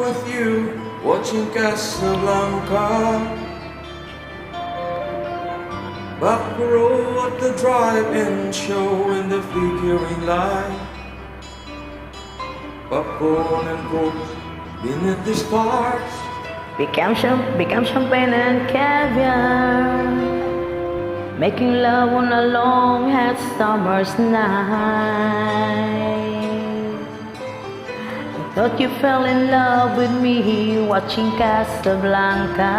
with you, watching Casablanca. Back row at the drive-in show in the flickering light. Popcorn and coke beneath the stars. Become champagne and caviar, making love on a long hot summer's night. I thought you fell in love with me watching Casablanca.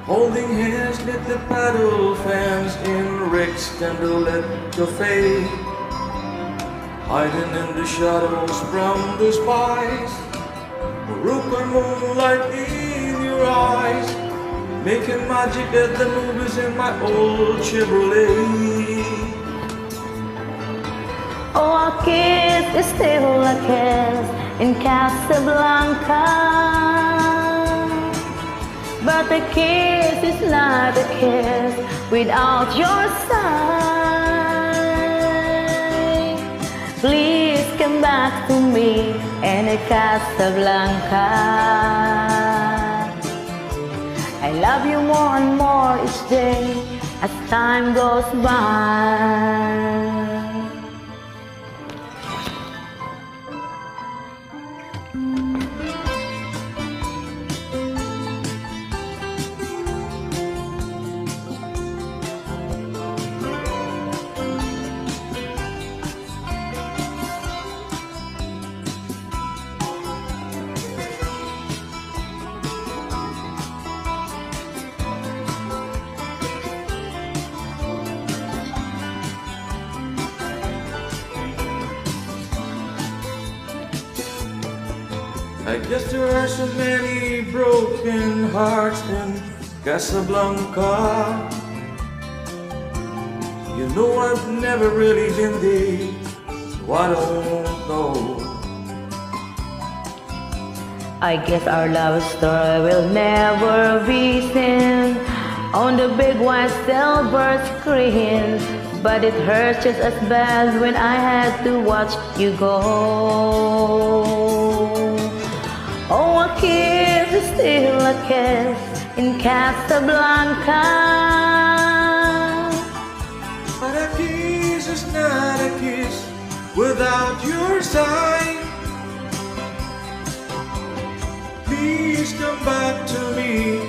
Holding hands with the paddle fans in Rick's candlelit cafe. Hiding in the shadows from the spies. Moroccan moonlight in your eyes. Making magic at the movies in my old Chevrolet. Oh, a kiss is still a kiss in Casablanca, but a kiss is not a kiss without your side. Please come back to me in Casablanca. I love you more and more each day as time goes by. I guess there are so many broken hearts in Casablanca. You know I've never really been there, so I don't know. I guess our love story will never be seen on the big white silver screen, but it hurts just as bad when I had to watch you go. Oh, a kiss is still a kiss in Casablanca, but a kiss is not a kiss without your sign. Please come back to me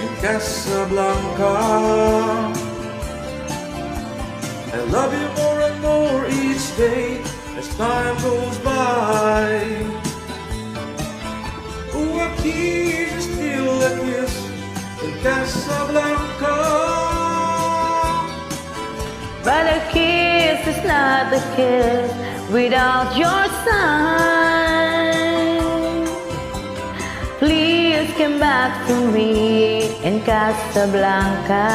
in Casablanca. I love you more and more each day as time goes by. Oh, a kiss is still a kiss in Casablanca, but a kiss is not a kiss without your sign. Please come back to me in Casablanca.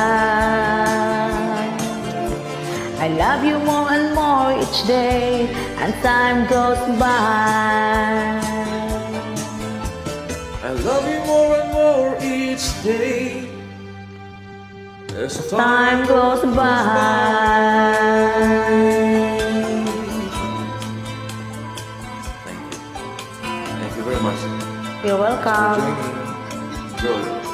I love you more and more each day and time goes by. I love you more and more each day as Time goes by. Thank you very much. You're welcome. Enjoy.